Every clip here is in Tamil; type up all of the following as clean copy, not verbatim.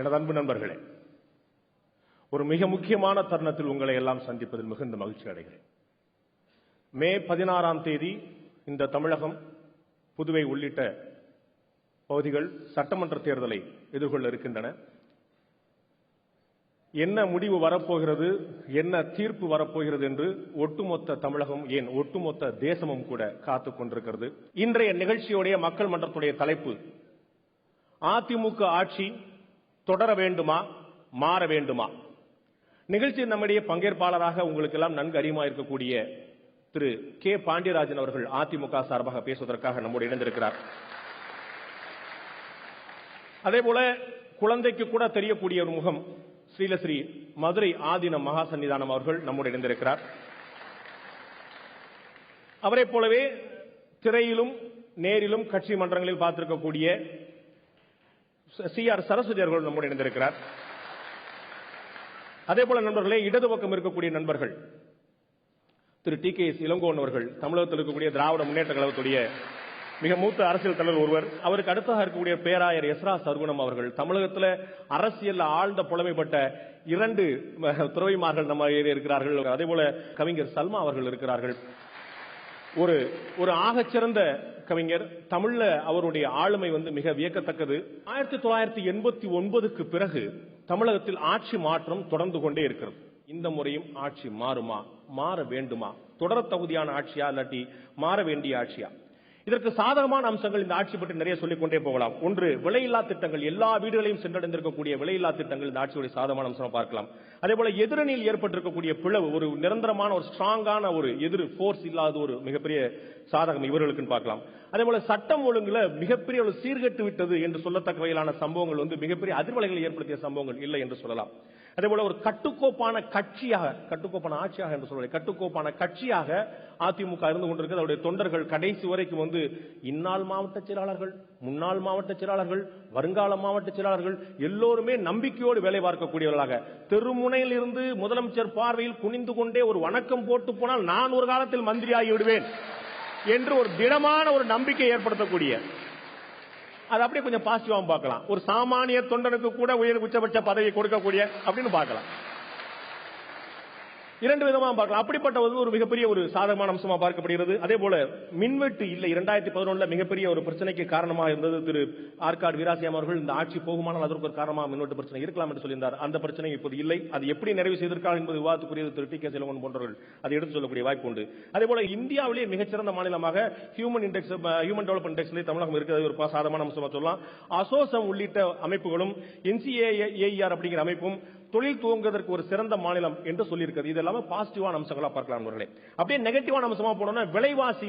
எனது அன்பு நண்பர்களே, ஒரு மிக முக்கியமான தருணத்தில் உங்களை எல்லாம் சந்திப்பதில் மிகுந்த மகிழ்ச்சி அடைகிறேன். மே 16ஆம் தேதி இந்த தமிழகம், புதுவை உள்ளிட்ட பகுதிகள் சட்டமன்ற தேர்தலை எதிர்கொள்ள இருக்கின்றன. என்ன முடிவு வரப்போகிறது, என்ன தீர்ப்பு வரப்போகிறது என்று ஒட்டுமொத்த தமிழகம், ஏன் ஒட்டுமொத்த தேசமும் கூட காத்துக் கொண்டிருக்கிறது. இன்றைய நிகழ்ச்சியுடைய மக்கள் மன்றத்துடைய தலைப்பு, அதிமுக ஆட்சி தொடர வேண்டுமா, மாற வேண்டுமா? நிகழ்ச்சியில் நம்முடைய பங்கேற்பாளராக உங்களுக்கு எல்லாம் நன்கு அறிமுகமாக இருக்கக்கூடிய திரு கே பாண்டியராஜன் அவர்கள் அதிமுக சார்பாக பேசுவதற்காக நம்முடைய இணைந்திருக்கிறார். அதேபோல குழந்தைக்கு கூட தெரியக்கூடிய ஒரு முகம் ஸ்ரீலஸ்ரீ மதுரை ஆதீன மகா சன்னிதானம் அவர்கள் நம்முடைய இணைந்திருக்கிறார். அவரை போலவே திரையிலும் நேரிலும் கட்சி மன்றங்களில் பார்த்திருக்கக்கூடிய CR சரஸ்வதி அவர்கள் நம்முடைய இணைந்திருக்கிறார். அதேபோல நண்பர்களே, இடது பக்கம் இருக்கக்கூடிய நண்பர்கள் திரு TKS இளங்கோவன் அவர்கள், தமிழகத்தில் இருக்கக்கூடிய திராவிட முன்னேற்ற கழகத்துடைய மிக மூத்த அரசியல் தலைவர் ஒருவர். அவருக்கு அடுத்தாக இருக்கக்கூடிய பேராயர் எஸ்ரா சர்குணம் அவர்கள், தமிழகத்தில் அரசியல் ஆழ்ந்த புலமைப்பட்ட 2 துறவிமார்கள் நம்ம இருக்கிறார்கள். அதேபோல கவிஞர் சல்மா அவர்கள் இருக்கிறார்கள். ஒரு ஆகச்சிறந்த கவிஞர். தமிழ்ல அவருடைய ஆளுமை மிக வியக்கத்தக்கது. 1989க்கு பிறகு தமிழகத்தில் ஆட்சி மாற்றம் தொடர்ந்து கொண்டே இருக்கிறது. இந்த முறையும் ஆட்சி மாறுமா, மாற வேண்டுமா? தொடர தகுதியான ஆட்சியா, இல்லாட்டி மாற வேண்டிய ஆட்சியா? இதற்கு சாதகமான அம்சங்கள் இந்த ஆட்சி பற்றி நிறைய சொல்லிக் கொண்டே போகலாம். ஒன்று, விலையில்லா திட்டங்கள். எல்லா வீடுகளையும் சென்றடைந்திருக்கக்கூடிய விலையில்லா திட்டங்கள் இந்த ஆட்சியுடைய சாதகமான அம்சம் பார்க்கலாம். அதே போல எதிரணியில் ஏற்பட்டிருக்கக்கூடிய பிளவு, ஒரு நிரந்தரமான ஒரு ஸ்ட்ராங்கான ஒரு எதிர் போர்ஸ் இல்லாத ஒரு மிகப்பெரிய சாதகம் இவர்களுக்கு பார்க்கலாம். அதே போல சட்டம் ஒழுங்குல மிகப்பெரிய ஒரு சீர்கெட்டு விட்டது என்று சொல்லத்தக்க வகையிலான சம்பவங்கள் மிகப்பெரிய அதிர்வலைகளை ஏற்படுத்திய சம்பவங்கள் இல்லை என்று சொல்லலாம். அதே போல ஒரு கட்டுக்கோப்பான கட்சியாக, கட்டுக்கோப்பான ஆட்சியாக என்று சொல்ல, கட்டுக்கோப்பான கட்சியாக அதிமுக இருந்து கொண்டிருக்கிறது. அவருடைய தொண்டர்கள் கடைசி வரைக்கும் இந்நாள் மாவட்ட செயலாளர்கள், முன்னாள் மாவட்ட செயலாளர்கள், வருங்கால மாவட்ட செயலாளர்கள் எல்லோருமே நம்பிக்கையோடு வேலை பார்க்கக்கூடியவர்களாக, தெருமுனையில் இருந்து முதலமைச்சர் பார்வையில் குனிந்து கொண்டே ஒரு வணக்கம் போட்டு போனால் நான் ஒரு காலத்தில் மந்திரி ஆகிவிடுவேன் என்று ஒரு திடமான ஒரு நம்பிக்கை ஏற்படுத்தக்கூடிய, அது அப்படியே கொஞ்சம் பாசிட்டிவா பார்க்கலாம். ஒரு சாமானிய தொண்டனுக்கு கூட உச்சபட்ச பதவி கொடுக்கக்கூடிய அப்படின்னு பார்க்கலாம். 2 விதமா பார்க்கலாம். அப்படிப்பட்ட ஒரு மிகப்பெரிய ஒரு சாதகமான அம்சமா பார்க்கப்படுகிறது. அதே போல மின்வெட்டு இல்லை. 2011 மிகப்பெரிய ஒரு பிரச்சனைக்கு காரணமாக இருந்தது. திரு ஆற்காடு வீராசியம் அவர்கள் இந்த ஆட்சி போகுமானால் அதற்கு ஒரு காரணமாக மின்வெட்டு பிரச்சனை இருக்கலாம் என்று சொல்லியிருந்தார். அந்த பிரச்சனை இப்போது இல்லை. அது எப்படி நிறைவு செய்திருக்காங்க என்பது விவாதத்துக்குரியது. திரு TKS இளங்கோவன் போன்றவர்கள் அதை எடுத்து சொல்லக்கூடிய வாய்ப்பு உண்டு. அதே போல இந்தியாவிலேயே மிகச்சிறந்த மாநிலமாக ஹியூமன் டெவலப்மெண்ட் இண்டெக்ஸ் தமிழகம் இருக்கிறது. ஒரு சாதகமான அம்சமா சொல்லலாம். அசோசம் உள்ளிட்ட அமைப்புகளும் NCAAR அப்படிங்கிற அமைப்பும் தொழில் துவங்குவதற்கு ஒரு சிறந்த மாநிலம் என்று சொல்லியிருக்கிறது. இது எல்லாமே பாசிட்டிவான அம்சங்களா பார்க்கலாம். அப்படியே நெகட்டிவான அம்சமா போனோம்னா, விலைவாசி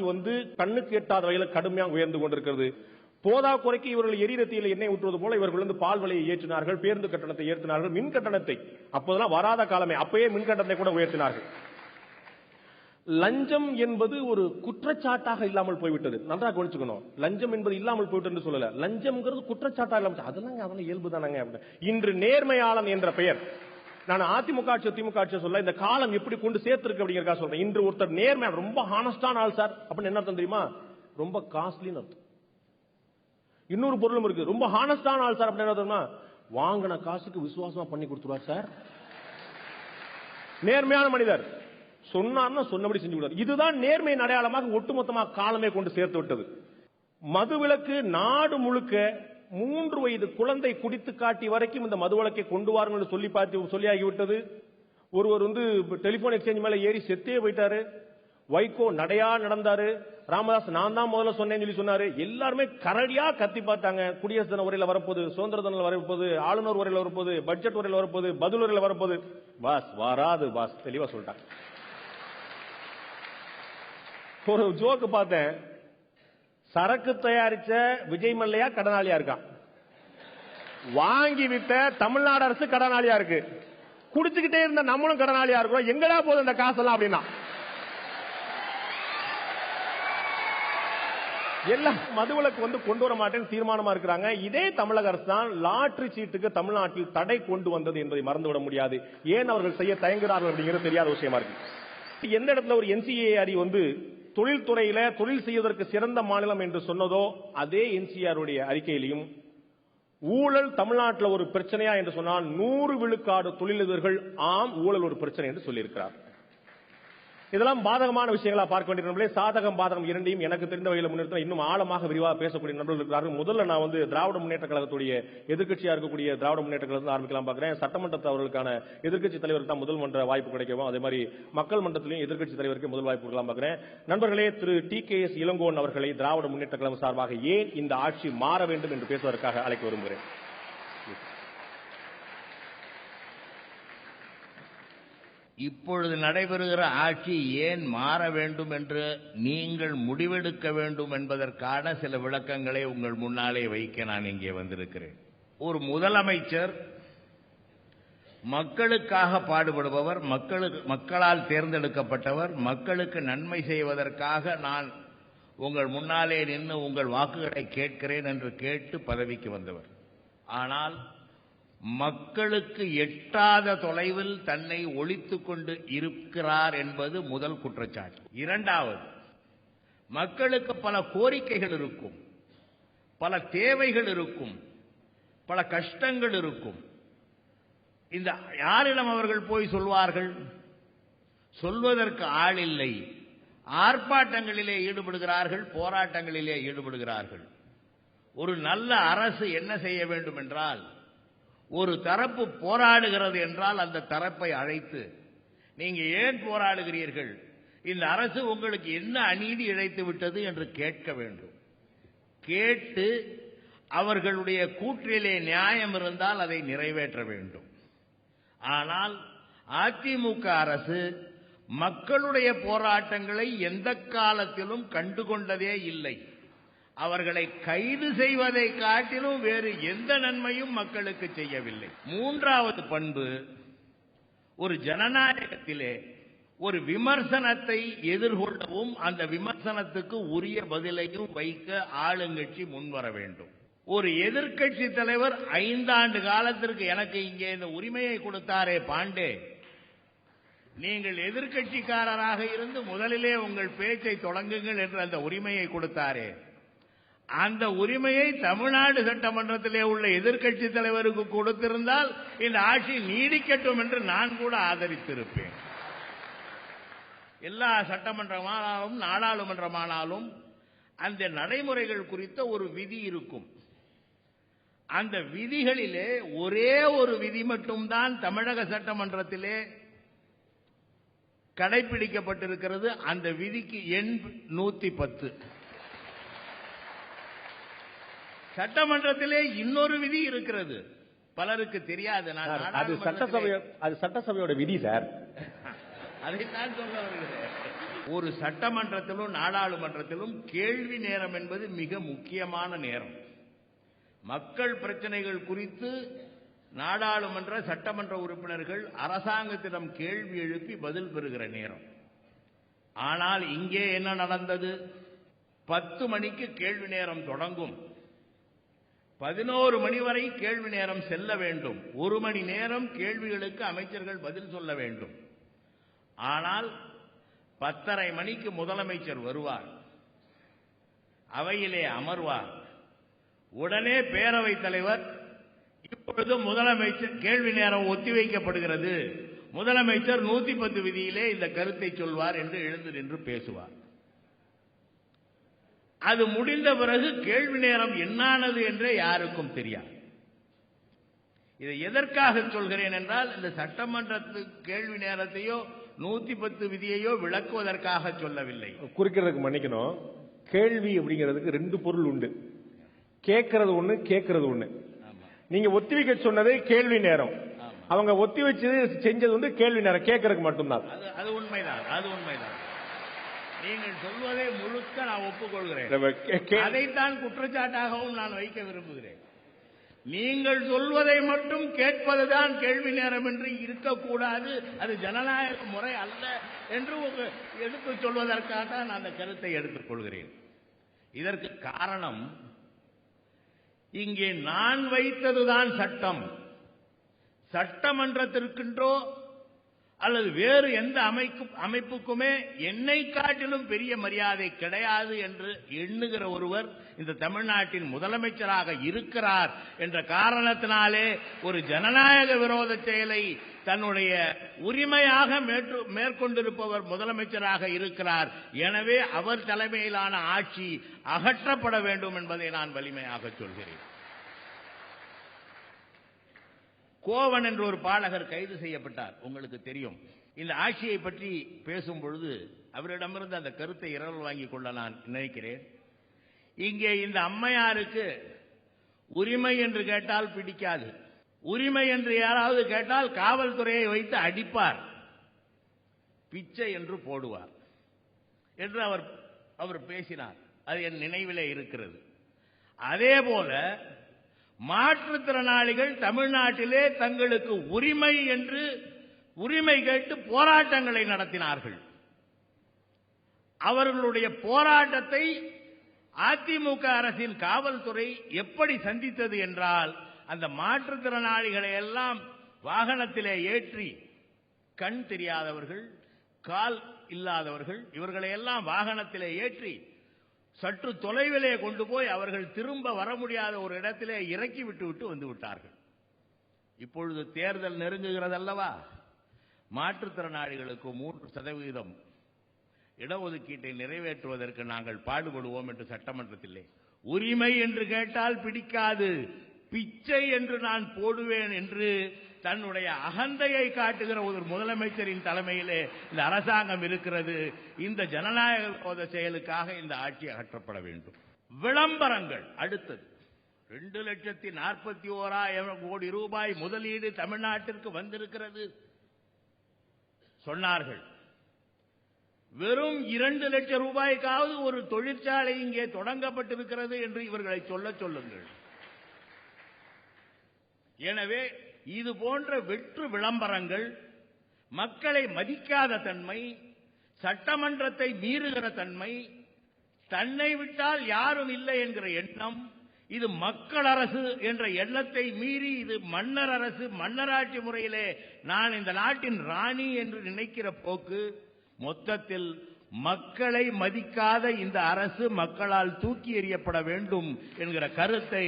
கண்ணுக்கு எட்டாத வகையில் கடுமையாக உயர்ந்து கொண்டிருக்கிறது. போதா குறைக்கு இவர்கள் எரிரத்தியில் எண்ணெய் ஊற்றுவது போல இவர்கள் பால் விலையை ஏற்றினார்கள், பேருந்து கட்டணத்தை ஏற்றினார்கள், மின் கட்டணத்தை அப்போதெல்லாம் வராத காலமே அப்பயே மின் கட்டணத்தை கூட உயர்த்தினார்கள். லஞ்சம் என்பது ஒரு குற்றச்சாட்டாக இல்லாமல் போய்விட்டது. நன்றாக கவனிச்சுக்கணும். லஞ்சம் என்பது இல்லாமல் போய்விட்டு என்று சொல்லல, லஞ்சம்ங்கிறது குற்றச்சாட்டாக இல்லாமல், அதெல்லாம் இயல்பு தானங்க. இன்று நேர்மையாளன் என்ற பெயர், நான் அதிமுக ஆட்சி திமுக ஆட்சி சொல்ல, இந்த காலம் எப்படி கொண்டு சேர்த்திருக்கு அப்படிங்கிறதா சொல்றேன். இன்று ஒருத்தர் நேர்மையான ரொம்ப ஹானஸ்டான ஆள் சார் அப்படின்னு என்ன அர்த்தம் தெரியுமா? ரொம்ப காஸ்ட்லின்னு அர்த்தம். இன்னொரு பொருளும் இருக்கு. ரொம்ப ஹானஸ்டான ஆள் சார் அப்படின்னு என்ன தெரியுமா? வாங்கின காசுக்கு விசுவாசமா பண்ணி கொடுத்துருவார் சார். நேர்மையான மனிதர் சொன்னார்னா சொன்னபடி செஞ்சு விடுவார். இதுதான் நேர்மையின் அடையாளமாக ஒட்டுமொத்தமாக காலமே கொண்டு சேர்த்து விட்டது. மதுவிலக்கு நாடு முழுக்க 3 வயது குழந்தை குடித்து காட்டி வரைக்கும் இந்த மதுவிலக்கை கொண்டு வாருங்கள் சொல்லியாகிவிட்டது. ஒருவர் டெலிபோன் எக்ஸ்சேஞ்ச் மேல ஏறி செத்தே போயிட்டாரு. வைகோ நடையா நடந்தாரு. ராமதாஸ் நான் தான் முதல்ல சொன்னேன்னு சொல்லி சொன்னாரு. எல்லாருமே கரடியா கத்தி பார்த்தாங்க. குடியரசு தின உரையில வரப்போது, சுதந்திர தினம் வரப்போது, ஆளுநர் உரையில வரப்போது, பட்ஜெட் உரையில வரப்போது, பதில் உரையில வரப்போது. பாஸ் வராது பாஸ், தெளிவா சொல்லிட்டாங்க. ஒரு ஜோக்கு பார்த்தேன். சரக்கு தயாரிச்ச விஜய் மல்லையா கடனாளியா இருக்கான், வாங்கி வித்த தமிழ்நாடு அரசு கடனாளியா இருக்கு, குடிச்சுக்கிட்டே இருந்த நம்மளும் கடனாளியா இருக்கிறோம். எங்கடா போதும் இந்த காசெல்லாம் அப்படின்னா எல்லாம் மதுவிலக்கு கொண்டு வர மாட்டேன்னு தீர்மானமா இருக்கிறாங்க. இதே தமிழக அரசு தான் லாட்டரி சீட்டுக்கு தமிழ்நாட்டில் தடை கொண்டு வந்தது என்பதை மறந்துவிட முடியாது. ஏன் அவர்கள் செய்ய தயங்குகிறார்கள் அப்படிங்கிறது தெரியாத விஷயமா இருக்கு. எந்த இடத்துல ஒரு NCAR தொழில்துறையில தொழில் செய்வதற்கு சிறந்த மாநிலம் என்று சொன்னதோ அதே NCR அறிக்கையிலையும் ஊழல் தமிழ்நாட்டில் ஒரு பிரச்சனையா என்று சொன்னால் 100 விழுக்காடு தொழிலதிபர்கள் ஆம் ஊழல் ஒரு பிரச்சனை என்று சொல்லியிருக்கிறார். இதெல்லாம் பாதகமான விஷயங்களா பார்க்க வேண்டிய சாதகம் பாதகம் இரண்டையும் எனக்கு தெரிந்த வகையில் முன்னிறுத்த இன்னும் ஆழமாக விரிவாக பேசக்கூடிய நண்பர்கள் இருக்கிறார்கள். முதல்ல நான் திராவிட முன்னேற்ற கழகத்துடைய எதிர்க்கட்சியா இருக்கக்கூடிய திராவிட முன்னேற்ற கழகத்தை ஆரம்பிக்கலாம் பார்க்கிறேன். சட்டமன்றத்தில் அவர்களுக்கான எதிர்க்கட்சி தலைவருக்கு தான் முதல் மன்ற வாய்ப்பு கிடைக்கும். அதே மாதிரி மக்கள் மன்றத்திலையும் எதிர்க்கட்சி தலைவருக்கு முதல் வாய்ப்பு கொடுக்கலாம் பார்க்கிறேன். நண்பர்களே, திரு TKS இளங்கோவன் அவர்களை திராவிட முன்னேற்ற கழகம் சார்பாக ஏன் இந்த ஆட்சி மாற வேண்டும் என்று பேசுவதற்காக அழைக்க விரும்புகிறேன். இப்பொழுது நடைபெறுகிற ஆட்சி ஏன் மாற வேண்டும் என்று நீங்கள் முடிவெடுக்க வேண்டும் என்பதற்கான சில விளக்கங்களை உங்கள் முன்னாலே வைக்க நான் இங்கே வந்திருக்கிறேன். ஒரு முதலமைச்சர் மக்களுக்காக பாடுபடுபவர், மக்களால் தேர்ந்தெடுக்கப்பட்டவர், மக்களுக்கு நன்மை செய்வதற்காக நான் உங்கள் முன்னாலே நின்று உங்கள் வாக்குகளை கேட்கிறேன் என்று கேட்டு பதவிக்கு வந்தவர். ஆனால் மக்களுக்கு எட்டாத தொலைவில் தன்னை ஒளித்துக் கொண்டு இருக்கிறார் என்பது முதல் குற்றச்சாட்டு. இரண்டாவது, மக்களுக்கு பல கோரிக்கைகள் இருக்கும், பல தேவைகள் இருக்கும், பல கஷ்டங்கள் இருக்கும். இந்த யாரிடம் அவர்கள் போய் சொல்வார்கள்? சொல்வதற்கு ஆள் இல்லை. ஆர்ப்பாட்டங்களிலே ஈடுபடுகிறார்கள், போராட்டங்களிலே ஈடுபடுகிறார்கள். ஒரு நல்ல அரசு என்ன செய்ய வேண்டும் என்றால், ஒரு தரப்பு போராடுகிறது என்றால் அந்த தரப்பை அழைத்து, நீங்க ஏன் போராடுகிறீர்கள், இந்த அரசு உங்களுக்கு என்ன அநீதி இழைத்து விட்டது என்று கேட்க வேண்டும். கேட்டு அவர்களுடைய கூற்றிலே நியாயம் இருந்தால் அதை நிறைவேற்ற வேண்டும். ஆனால் அதிமுக அரசு மக்களுடைய போராட்டங்களை எந்த காலத்திலும் கண்டுகொண்டதே இல்லை. அவர்களை கைது செய்வதை காட்டிலும் வேறு எந்த நன்மையும் மக்களுக்கு செய்யவில்லை. மூன்றாவது பண்பு, ஒரு ஜனநாயகத்திலே ஒரு விமர்சனத்தை எதிர்கொள்ளவும் அந்த விமர்சனத்துக்கு உரிய பதிலையும் வைக்க ஆளுங்கட்சி முன்வர வேண்டும். ஒரு எதிர்க்கட்சி தலைவர் 5 ஆண்டு காலத்திற்கு எனக்கு இங்கே இந்த உரிமையை கொடுத்தாரே பாண்டே, நீங்கள் எதிர்க்கட்சிக்காரராக இருந்து முதலிலே உங்கள் பேச்சை தொடங்குங்கள் என்று அந்த உரிமையை கொடுத்தாரே, அந்த உரிமையை தமிழ்நாடு சட்டமன்றத்திலே உள்ள எதிர்க்கட்சி தலைவருக்கு கொடுத்திருந்தால் இந்த ஆட்சி நீடிக்கட்டும் என்று நான் கூட ஆதரித்திருப்பேன். எல்லா சட்டமன்றமானாலும் நாடாளுமன்றமானாலும் அந்த நடைமுறைகள் குறித்த ஒரு விதி இருக்கும். அந்த விதிகளிலே ஒரே ஒரு விதி மட்டும்தான் தமிழக சட்டமன்றத்திலே கடைபிடிக்கப்பட்டிருக்கிறது. அந்த விதிக்கு எண் 110. சட்டமன்றத்திலே இன்னொரு விதி இருக்கிறது, பலருக்கு தெரியாது. அது சட்டசபையோட விதி சார். அதைத்தான் சொல்ல வருகிறேன். ஒரு சட்டமன்றத்திலும் நாடாளுமன்றத்திலும் கேள்வி நேரம் என்பது மிக முக்கியமான நேரம். மக்கள் பிரச்சனைகள் குறித்து நாடாளுமன்ற சட்டமன்ற உறுப்பினர்கள் அரசாங்கத்திடம் கேள்வி எழுப்பி பதில் பெறுகிற நேரம். ஆனால் இங்கே என்ன நடந்தது? 10 மணிக்கு கேள்வி நேரம் தொடங்கும், 11 மணி வரை கேள்வி நேரம் செல்ல வேண்டும். 1 மணி நேரம் கேள்விகளுக்கு அமைச்சர்கள் பதில் சொல்ல வேண்டும். ஆனால் 10:30 மணிக்கு முதலமைச்சர் வருவார், அவையிலே அமர்வார். உடனே பேரவைத் தலைவர், இப்பொழுது முதலமைச்சர் கேள்வி நேரம் ஒத்திவைக்கப்படுகிறது, முதலமைச்சர் 110 விதியிலே இந்த கருத்தை சொல்வார் என்று எழுந்து நின்று பேசுவார். அது முடிந்த பிறகு கேள்வி நேரம் என்னானது என்றே யாருக்கும் தெரியாது. இதை எதற்காக சொல்கிறேன் என்றால், இந்த சட்டமன்றத்து கேள்வி நேரத்தையோ 110 விதியையோ விளக்குவதற்காக சொல்லவில்லை. குறிக்கிறதுக்கு மன்னிக்கணும், கேள்வி அப்படிங்கிறதுக்கு 2 பொருள் உண்டு. கேட்கறது ஒண்ணு, கேட்கறது ஒண்ணு. நீங்க ஒத்திவைக்க சொன்னதே கேள்வி நேரம், அவங்க ஒத்தி வச்சது செஞ்சது கேள்வி நேரம், கேட்கறதுக்கு மட்டும்தான். அது உண்மைதான், அது உண்மைதான். நீங்கள் சொல்வதை முழுக்க நான் ஒப்புக்கொள்கிறேன். அதைத்தான் குற்றச்சாட்டாகவும் நான் வைக்க விரும்புகிறேன். நீங்கள் சொல்வதை மட்டும் கேட்பதுதான் கேள்வி நேரம் என்று இருக்கக்கூடாது, அது ஜனநாயக முறை அல்ல என்று எடுத்துச் சொல்வதற்காக நான் அந்த கருத்தை எடுத்துக் கொள்கிறேன். இதற்கு காரணம், இங்கே நான் வைத்ததுதான் சட்டம். சட்டமன்றத்திற்கென்றோ அல்லது வேறு எந்த அமைப்புக்குமே என்னை காட்டிலும் பெரிய மரியாதை கிடையாது என்று எண்ணுகிற ஒருவர் இந்த தமிழ்நாட்டின் முதலமைச்சராக இருக்கிறார் என்ற காரணத்தினாலே ஒரு ஜனநாயக விரோத செயலை தன்னுடைய உரிமையாக மேற்கொண்டிருப்பவர் முதலமைச்சராக இருக்கிறார். எனவே அவர் தலைமையிலான ஆட்சி அகற்றப்பட வேண்டும் என்பதை நான் வலிமையாக சொல்கிறேன். கோவன் என்ற ஒரு பாடகர் கைது செய்யப்பட்டார். உங்களுக்கு தெரியும். இந்த ஆட்சியை பற்றி பேசும் பொழுது அவரிடமிருந்து அந்த கருத்தை இரவல் வாங்கிக் கொள்ள நான் நினைக்கிறேன். இங்கே இந்த அம்மையாருக்கு உரிமை என்று கேட்டால் பிடிக்காது. உரிமை என்று யாராவது கேட்டால் காவல்துறையை வைத்து அடிப்பார், பிச்சை என்று போடுவார் என்று அவர் பேசினார். அது என் நினைவிலே இருக்கிறது. அதேபோல மாற்றுத்திறனாளிகள் தமிழ்நாட்டிலே தங்களுக்கு உரிமை என்று உரிமை கேட்டு போராட்டங்களை நடத்தினார்கள். அவர்களுடைய போராட்டத்தை அதிமுக அரசின் காவல்துறை எப்படி சந்தித்தது என்றால், அந்த மாற்றுத்திறனாளிகளை எல்லாம் வாகனத்திலே ஏற்றி, கண் தெரியாதவர்கள், கால் இல்லாதவர்கள், இவர்களை எல்லாம் வாகனத்திலே ஏற்றி சற்று தொலைவிலே கொண்டு போய் அவர்கள் திரும்ப வர முடியாத ஒரு இடத்திலே இறக்கி விட்டு வந்து விட்டார்கள். இப்பொழுது தேர்தல் நெருங்குகிறது அல்லவா? மாற்றுத்திறனாளிகளுக்கு 3% இடஒதுக்கீட்டை நிறைவேற்றுவதற்கு நாங்கள் பாடுபடுவோம் என்று சட்டமன்றத்திலே, உரிமை என்று கேட்டால் பிடிக்காது, பிச்சை என்று நான் போடுவேன் என்று தன்னுடைய அகந்தையை காட்டுகிற ஒரு முதலமைச்சரின் தலைமையிலே இந்த அரசாங்கம் இருக்கிறது. இந்த ஜனநாயக செயலுக்காக இந்த ஆட்சி அகற்றப்பட வேண்டும். விளம்பரங்கள் அடுத்தது. 2,41,000 கோடி ரூபாய் முதலீடு தமிழ்நாட்டிற்கு வந்திருக்கிறது சொன்னார்கள். வெறும் 2 லட்சம் ரூபாய்க்காவது ஒரு தொழிற்சாலை இங்கே தொடங்கப்பட்டிருக்கிறது என்று இவர்களை சொல்லுங்கள். எனவே இது போன்ற வெற்று விளம்பரங்கள், மக்களை மதிக்காத தன்மை, சட்டமன்றத்தை மீறுகிற தன்மை, தன்னை விட்டால் யாரும் இல்லை என்கிற எண்ணம், இது மக்கள் அரசு என்ற எண்ணத்தை மீறி இது மன்னர் அரசு, மன்னராட்சி முறையிலே நான் இந்த நாட்டின் ராணி என்று நினைக்கிற போக்கு, மொத்தத்தில் மக்களை மதிக்காத இந்த அரசு மக்களால் தூக்கி எறியப்பட வேண்டும் என்கிற கருத்தை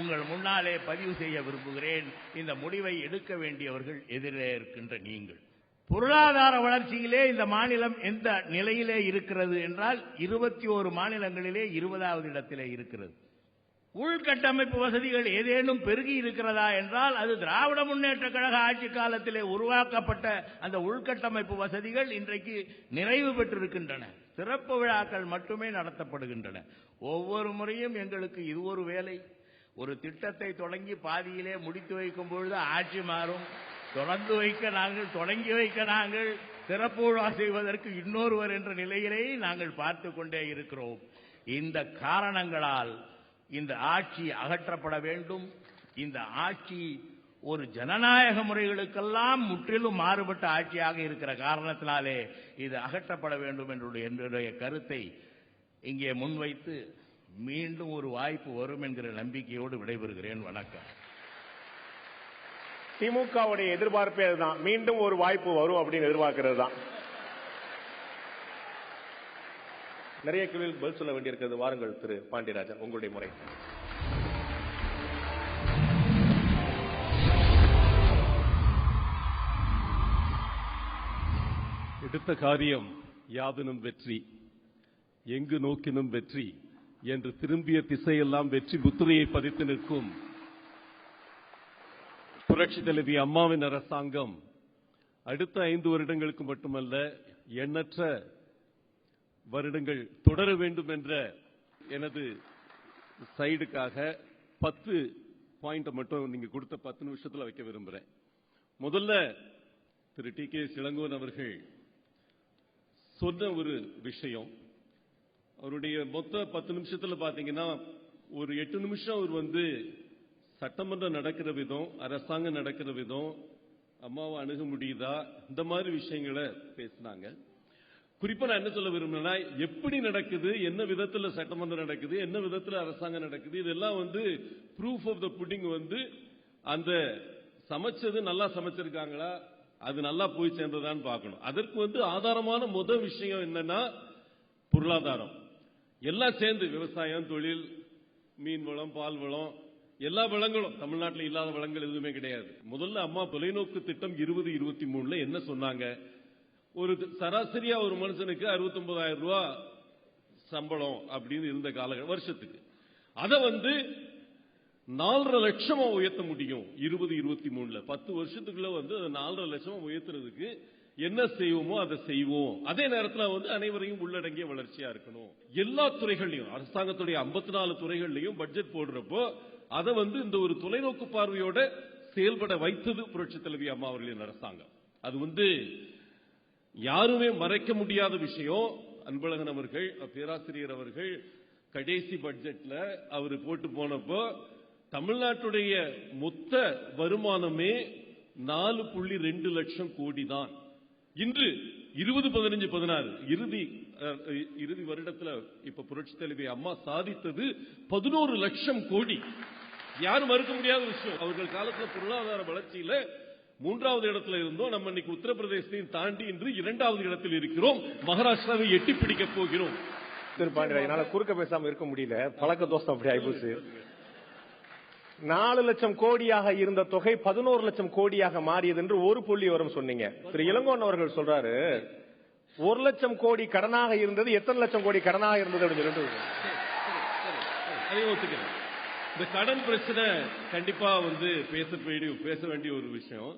உங்கள் முன்னாலே பதிவு செய்ய விரும்புகிறேன். இந்த முடிவை எடுக்க வேண்டியவர்கள் எதிரே இருக்கின்ற நீங்கள். பொருளாதார வளர்ச்சியிலே இந்த மாநிலம் எந்த நிலையிலே இருக்கிறது என்றால் 21 மாநிலங்களிலே 20வது இடத்திலே இருக்கிறது. உள்கட்டமைப்பு வசதிகள் ஏதேனும் பெருகி இருக்கிறதா என்றால் அது திராவிட முன்னேற்ற கழக ஆட்சி காலத்திலே உருவாக்கப்பட்ட அந்த உள்கட்டமைப்பு வசதிகள் இன்றைக்கு நிறைவு பெற்றிருக்கின்றன. சிறப்பு விழாக்கள் மட்டுமே நடத்தப்படுகின்றன. ஒவ்வொரு முறையும் எங்களுக்கு இது ஒரு வேலை. ஒரு திட்டத்தை தொடங்கி பாதியிலே முடித்து வைக்கும் பொழுது ஆட்சி மாறும், தொடங்கி வைக்க நாங்கள், சிறப்பு விழா செய்வதற்கு இன்னொருவர் என்ற நிலையிலேயே நாங்கள் பார்த்து கொண்டே இருக்கிறோம். இந்த காரணங்களால் இந்த ஆட்சி அகற்றப்பட வேண்டும். இந்த ஆட்சி ஒரு ஜனநாயக முறைகளுக்கெல்லாம் முற்றிலும் மாறுபட்ட ஆட்சியாக இருக்கிற காரணத்தினாலே இது அகற்றப்பட வேண்டும் என்னுடைய கருத்தை இங்கே முன்வைத்து மீண்டும் ஒரு வாய்ப்பு வரும் என்கிற நம்பிக்கையோடு விடைபெறுகிறேன். வணக்கம். திமுகவுடைய எதிர்பார்ப்பே அதுதான், மீண்டும் ஒரு வாய்ப்பு வரும் அப்படின்னு எதிர்பார்க்கிறது தான். நிறைய கேள்விகள் பதில் சொல்ல வேண்டியிருக்கிறது. வாருங்கள் திரு பாண்டியராஜன், உங்களுடைய முறை. எடுத்த காரியம் யாதனும் வெற்றி, எங்கு நோக்கினும் வெற்றி என்று திரும்பிய திசையெல்லாம் வெற்றி முத்திரையை பதித்து நிற்கும் புரட்சி தலைவி அம்மாவின் அரசாங்கம் அடுத்த 5 வருடங்களுக்கு மட்டுமல்ல, எண்ணற்ற வருடங்கள் தொடர வேண்டும் என்ற எனது சைடுக்காக 10 பாயிண்ட் மட்டும் நீங்க கொடுத்த 10 நிமிஷத்துல வைக்க விரும்புறேன். முதல்ல திரு டி.கே. இளங்கோவன் அவர்கள் சொன்ன ஒரு விஷயம், அவருடைய மொத்த 10 நிமிஷத்துல பாத்தீங்கன்னா ஒரு 8 நிமிஷம் அவர் சட்டமன்றம் நடக்கிற விதம், அரசாங்கம் நடக்கிற விதம், அம்மாவை அணுக முடியுதா, இந்த மாதிரி விஷயங்களை பேசினாங்க. குறிப்பா நான் என்ன சொல்ல விரும்புறேன்னா, எப்படி நடக்குது, என்ன விதத்துல சட்டமன்றம் நடக்குது, என்ன விதத்துல அரசாங்கம் நடக்குது, இதெல்லாம் ப்ரூஃப் ஆஃப் த புட்டிங் அந்த சமைச்சது நல்லா சமைச்சிருக்காங்களா, அது நல்லா போய் சேர்ந்ததான்னு பார்க்கணும். அதற்கு ஆதாரமான முதல் விஷயம் என்னன்னா பொருளாதாரம். எல்லாம் சேர்ந்து விவசாயம், தொழில், மீன் வளம், பால் வளம், எல்லா வளங்களும், தமிழ்நாட்டில் இல்லாத வளங்கள் எதுவுமே கிடையாது. முதல்ல அம்மா தொலைநோக்கு திட்டம் 2023 என்ன சொன்னாங்க? ஒரு சராசரியா ஒரு மனுஷனுக்கு 69,000 ரூபாய் சம்பளம் அப்படின்னு இருந்த கால வருஷத்துக்கு அதை 4.5 லட்சமா உயர்த்த முடியும் 2023. 10 வருஷத்துக்குள்ள அதை 4.5 லட்சமா உயர்த்துறதுக்கு என்ன செய்வோமோ அதை செய்வோம். அதே நேரத்தில் அனைவரையும் உள்ளடங்கிய வளர்ச்சியா இருக்கணும். எல்லா துறைகள்லையும், அரசாங்கத்துடைய 54 துறைகள்லையும் பட்ஜெட் போடுறப்போ அதை இந்த ஒரு தொலைநோக்கு பார்வையோட செயல்பட வைத்தது புரட்சி தலைவி அம்மா அவர்களின் அரசாங்கம். அது யாருமே மறைக்க முடியாத விஷயம். அன்பழகன் அவர்கள், பேராசிரியர் அவர்கள் கடைசி பட்ஜெட்ல அவர் போட்டு போனப்போ தமிழ்நாட்டுடைய மொத்த வருமானமே 4.2 லட்சம் கோடி தான். இன்று 2015-16 இறுதி வருடத்தில் இப்ப புரட்சி தலைவி அம்மா சாதித்தது 11 லட்சம் கோடி. யாரும் மறுக்க முடியாத விஷயம். அவர்கள் காலத்தில் பொருளாதார வளர்ச்சியில 3வது இடத்துல இருந்தோம். நம்ம இன்னைக்கு உத்தரப்பிரதேசத்தையும் தாண்டி இன்று 2வது இடத்தில் இருக்கிறோம். மகாராஷ்டிராவை எட்டி பிடிக்க போகிறோம். என்னால குறுக்க பேசாம இருக்க முடியல, பழக்க தோஷம் அப்படி ஆயிப்போச்சு. 4 லட்சம் கோடியாக இருந்த தொகை 11 லட்சம் கோடியாக மாறியது என்று ஒரு புள்ளி வரும் சொன்னீங்க. திரு இளங்கோன் அவர்கள் சொல்றாரு 1 லட்சம் கோடி கடனாக இருந்தது, எத்தனை லட்சம் கோடி கடனாக இருந்தது அப்படின்னு சொல்லிட்டு. அதையும் ஒத்துக்கிறேன். இந்த கடன் பிரச்சனை கண்டிப்பா பேச வேண்டிய ஒரு விஷயம்.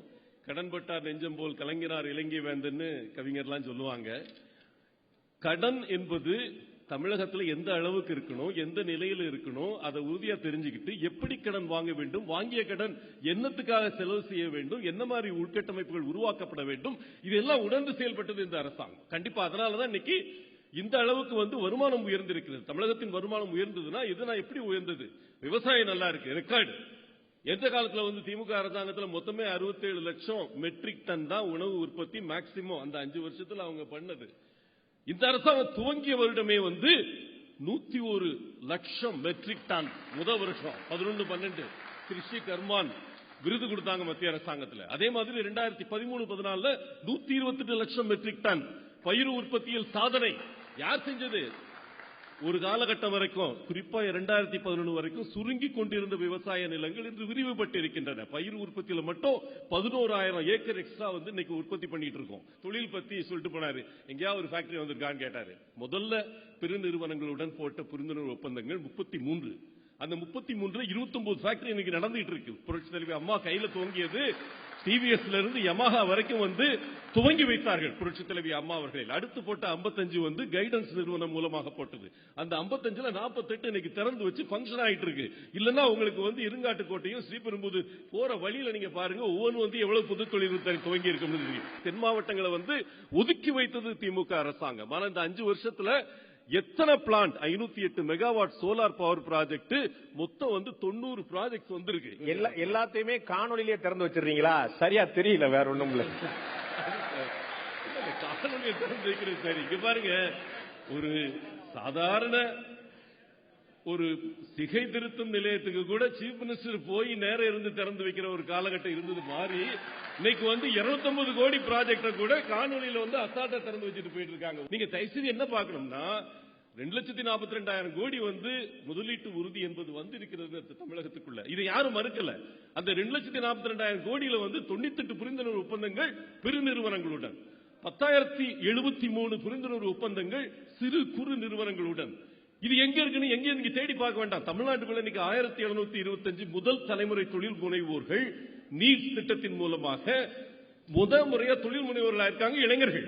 கடன் பட்டார் நெஞ்சம் போல் கலைஞரார் இலங்கை வேந்தன்னு கவிஞர்லாம் சொல்லுவாங்க. கடன் என்பது தமிழகத்தில் எந்த அளவுக்கு இருக்கணும், எந்த நிலையில் இருக்கணும், அதை உறுதியா தெரிஞ்சுக்கிட்டு எப்படி கடன் வாங்க வேண்டும், வாங்கிய கடன் என்னத்துக்காக செலவு செய்ய வேண்டும், என்ன மாதிரி உள்கட்டமைப்புகள் உருவாக்கப்பட வேண்டும், இதெல்லாம் உணர்ந்து செயல்பட்டது இந்த அரசாங்கம். கண்டிப்பா அதனாலதான் இன்னைக்கு இந்த அளவுக்கு வருமானம் உயர்ந்திருக்கிறது. தமிழகத்தின் வருமானம் உயர்ந்ததுன்னா இதுனா எப்படி உயர்ந்தது? விவசாயம் நல்லா இருக்கு, ரெக்கார்டு. எந்த காலத்துல திமுக அரசாங்கத்தில் மொத்தமே 67 லட்சம் மெட்ரிக் டன் தான் உணவு உற்பத்தி மேக்சிமம் அந்த 5 வருஷத்துல அவங்க பண்ணது. இந்த அரசாங்கம் துவங்கிய வருடமே 101 லட்சம் மெட்ரிக் டன் முதல் வருஷம் 11-12 கிருஷி கர்மான் விருது கொடுத்தாங்க மத்திய அரசாங்கத்தில். அதே மாதிரி 2013-14 128 லட்சம் மெட்ரிக் டன் பயிர் உற்பத்தியில் சாதனை. யார் செஞ்சது? ஒரு காலகட்டம் வரைக்கும், குறிப்பா 2011 வரைக்கும் சுருங்கி கொண்டிருந்த விவசாய நிலங்கள் இன்று விரிவுபட்டு இருக்கின்றன. பயிர் உற்பத்தியில மட்டும் 11,000 ஏக்கர் எக்ஸ்ட்ரா இன்னைக்கு உற்பத்தி பண்ணிட்டு இருக்கோம். தொழில் பத்தி சொல்லிட்டு போனாரு. எங்கேயாவது ஒரு ஃபேக்டரி வந்திருக்கான்னு கேட்டாரு. முதல்ல பெருநிறுவனங்களுடன் போட்ட புரிந்துணர்வு ஒப்பந்தங்கள் 33. அந்த 33 29 ஃபேக்டரி இன்னைக்கு நடந்துட்டு இருக்கு. புரட்சி தலைவி அம்மா கையில துவங்கியது. டிவிஎஸ்ல இருந்து யமஹா வரைக்கும் துவங்கி வைத்தார்கள் புரட்சி தலைவி அம்மா அவர்கள். அடுத்து போட்ட 55 கைடன்ஸ் நிறுவனம் மூலமாக போட்டது. அந்த 55ல 48 இன்னைக்கு திறந்து வச்சு பங்கன் ஆயிட்டு இருக்கு. இல்லன்னா உங்களுக்கு இருங்காட்டுக்கோட்டையும் ஸ்ரீபெரும்புதூர் போற வழியில நீங்க பாருங்க, ஒவ்வொன்று எவ்வளவு புது தொழில் துவங்கி இருக்கு. தென் மாவட்டங்களை ஒதுக்கி வைத்தது திமுக அரசாங்கம். ஆனா இந்த 5 வருஷத்துல எத்தனை plant? 508 megawatt solar power project மொத்தம் 90 ப்ராஜெக்ட் வந்திருக்கு. எல்லாத்தையுமே காணொலியிலே திறந்து வச்சிருக்கீங்களா? சரியா தெரியல, வேற ஒண்ணும் இல்ல. காணொலியை திறந்து வைக்கிறது சரி. இங்க பாருங்க, ஒரு சாதாரண ஒரு சிகை திருத்தும் நிலையத்துக்கு கூட சீஃப் மினிஸ்டர் போய் நேரம் இருந்து திறந்து வைக்கிற ஒரு காலகட்டம் இருந்தது மாறி இன்னைக்கு 250 கோடி ப்ராஜெக்ட கூட காணொலியில அசால்ட்டா திறந்து வச்சுட்டு போயிட்டு இருக்காங்க. நீங்க தயவுசெய்து என்ன பார்க்கணும்னா, 2,42,000 கோடி முதலீட்டு உறுதி என்பது இருக்கிறது தமிழகத்துக்குள்ள. இதை யாரும் மறுக்கல. அந்த 2,42,000 கோடியில 98 புரிந்துணர்வு ஒப்பந்தங்கள் பெருநிறுவனங்களுடன், 10,073 புரிந்துணர்வு ஒப்பந்தங்கள் சிறு குறு நிறுவனங்களுடன். இது எங்க இருக்குன்னு எங்க நீங்க தேடி பார்க்க வேண்டாம். தமிழ்நாட்டுக்குள்ள இன்னைக்கு 1,725 முதல் தலைமுறை தொழில் முனைவோர்கள் நீட் திட்டத்தின் மூலமாக முதல் முறையா தொழில் முனைவோர்களாக இருக்காங்க இளைஞர்கள்.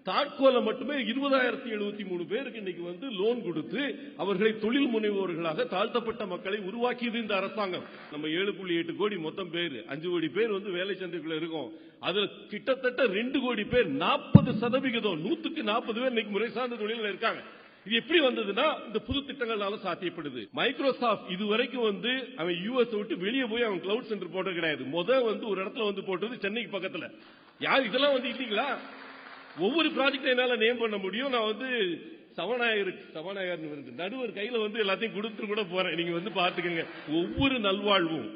தாட்கோல மட்டுமே 20,073 பேருக்கு இன்னைக்கு லோன் கொடுத்து அவர்களை தொழில் முனைவோர்களாக தாழ்த்தப்பட்ட மக்களை உருவாக்கியது இந்த அரசாங்கம். நம்ம 7.8 கோடி மொத்தம் பேர், 5 கோடி பேர் வேலை சந்தைக்குள்ள இருக்கும். அதுல கிட்டத்தட்ட 2 கோடி பேர் 40%, 140 பேர் இன்னைக்கு முறை சார்ந்த தொழில் இருக்காங்க. இது எப்படி வந்ததுன்னா இந்த புது திட்டங்களால சாத்தியப்படுது. மைக்ரோசாப்ட் இதுவரைக்கும் அவன் யூஎஸ் விட்டு வெளியே போய் அவன் கிளவுட் சென்டர் போட்டது கிடையாது. ஒரு இடத்துல போட்டது சென்னைக்கு பக்கத்துல. யார் இதெல்லாம் இல்லீங்களா? ஒவ்வொரு ப்ராஜெக்ட் என்னால நேம் பண்ண முடியும். நான் சபாநாயகர் நடுவர் கையில எல்லாத்தையும் கொடுத்து கூட போறேன். நீங்க பாத்துக்கங்க. ஒவ்வொரு நல்வாழ்வும்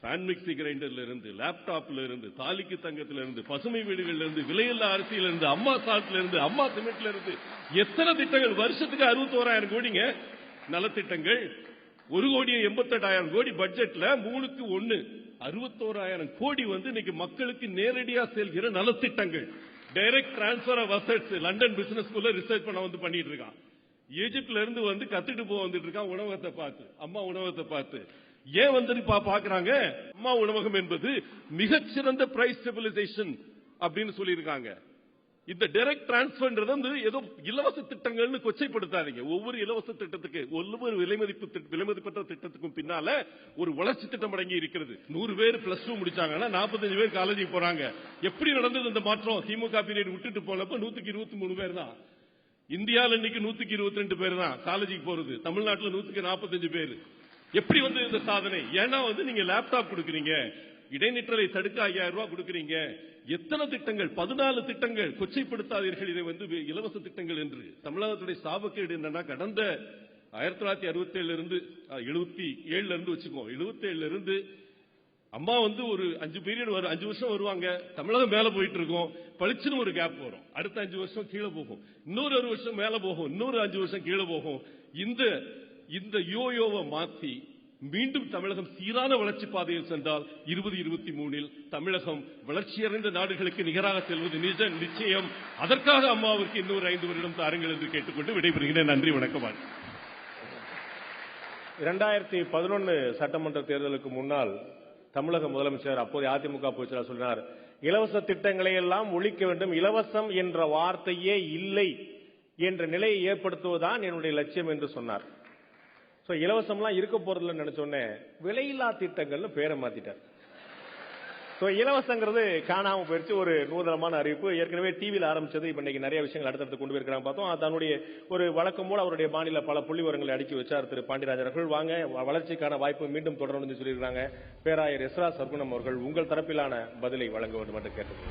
ஃபேன் மிக்சி கிரைண்டர்ல இருந்து, லேப்டாப்ல இருந்து, தாலிக்கு தங்கத்துல இருந்து, பசுமை வீடுகள்ல இருந்து, விலையில்லா அரிசியில இருந்து, அம்மா சால்ட்ல இருந்து, அம்மா சிமெண்ட்ல இருந்து எத்தனை திட்டங்கள் வருஷத்துக்கு 61,000 கோடிங்க நலத்திட்டங்கள். 1,88,00,000 கோடி பட்ஜெட்ல 3க்கு 1 61,000 கோடி இன்னைக்கு மக்களுக்கு நேரடியா செல்கிற நலத்திட்டங்கள். Direct transfer of assets London business ஸ்கூல்ல ரிசர்ச் பண்ண பண்ணிட்டு இருக்கான். ஈஜிப்ட்ல இருந்து கத்துட்டு வந்துட்டு இருக்கான் உணவகத்தை பார்த்து, அம்மா உணவகத்தை பார்த்து. ஏன் பாக்குறாங்க? அம்மா உணவகம் என்பது மிகச்சிறந்த பிரைஸ் ஸ்டெபிலைசேஷன் அப்படின்னு சொல்லி இருக்காங்க. இந்த டைரக்ட் டிரான்ஸ்பர் ஏதோ இலவச திட்டங்கள்னு கொச்சைப்படுத்தாதீங்க. ஒவ்வொரு இலவச திட்டத்துக்கு, ஒவ்வொரு விலைமதிப்பற்ற திட்டத்துக்கும் பின்னால ஒரு வளர்ச்சி திட்டம் அடங்கி இருக்கிறது. 100 பேர் +2 முடிச்சாங்கன்னா 45 பேர் காலேஜுக்கு போறாங்க. எப்படி நடந்தது இந்த மாற்றம்? திமுக பீரியட் விட்டுட்டு போனப்ப 123 பேர் தான். இந்தியாவில் இன்னைக்கு 122 பேர் தான் காலேஜுக்கு போறது. தமிழ்நாட்டில் 145 பேர். எப்படி இந்த சாதனை? ஏன்னா நீங்க லேப்டாப் கொடுக்குறீங்க, இடைநிற்றலை தடுக்க 5000 ரூபாய் கொடுக்குறீங்க. எத்தனை திட்டங்கள்? 14 திட்டங்கள். கொச்சைப்படுத்தாதீர்கள் இதை இலவச திட்டங்கள் என்று. தமிழகத்துடைய சாபக்கேடு என்னன்னா, கடந்த 1967 இருந்து 77 இருந்து வச்சுக்கோ, 77 இருந்து அம்மா ஒரு 5 பீரியட் 5 வருஷம் வருவாங்க. தமிழகம் மேல போயிட்டு இருக்கும். பளிச்சுன்னு ஒரு கேப் வரும். அடுத்த 5 வருஷம் கீழே போகும். இன்னொரு 1 வருஷம் மேல போகும். இன்னொரு 5 வருஷம் கீழே போகும். இந்த யோயோவை மாற்றி மீண்டும் தமிழகம் சீரான வளர்ச்சி பாதையில் சென்றால் 2023 தமிழகம் வளர்ச்சியடைந்த நாடுகளுக்கு நிகராக செல்வது நிச்சயம். அதற்காக அம்மாவுக்கு இன்னொரு 5 வருடம் தாருங்கள் என்று கேட்டுக்கொண்டு விடைபெறுகிறேன். நன்றி, வணக்கம். 2011 சட்டமன்ற தேர்தலுக்கு முன்னால் தமிழக முதலமைச்சர், அப்போதைய அதிமுக பொதுச்செயலாளர் சொன்னார், இலவச திட்டங்களை எல்லாம் ஒழிக்க வேண்டும், இலவசம் என்ற வார்த்தையே இல்லை என்ற நிலையை ஏற்படுத்துவதுதான் என்னுடைய லட்சியம் என்று சொன்னார். இலவசம்லாம் இருக்க போறதுல நினைச்சோன்னே விலையில்லா திட்டங்கள்னு பேரை மாத்திட்டார். இலவசங்கிறது காணாம போயிருச்சு. ஒரு நூதனமான அறிவிப்பு. ஏற்கனவே டிவியில் ஆரம்பிச்சது. இப்ப இன்னைக்கு நிறைய விஷயங்கள் அடுத்தடுத்து கொண்டு போயிருக்கிறாங்க பார்த்தோம். தன்னுடைய ஒரு வழக்கம் போல அவருடைய மாநில பல புள்ளி விவரங்களை அடுக்கி வச்சார் திரு பாண்டியராஜன் அவர்கள். வாங்க, வளர்ச்சிக்கான வாய்ப்பு மீண்டும் தொடரணும்னு சொல்லியிருக்காங்க. பேராயர் எஸ்ரா சர்க்குணம் அவர்கள் உங்கள் தரப்பிலான பதிலை வழங்க வேண்டும் என்று கேட்டது.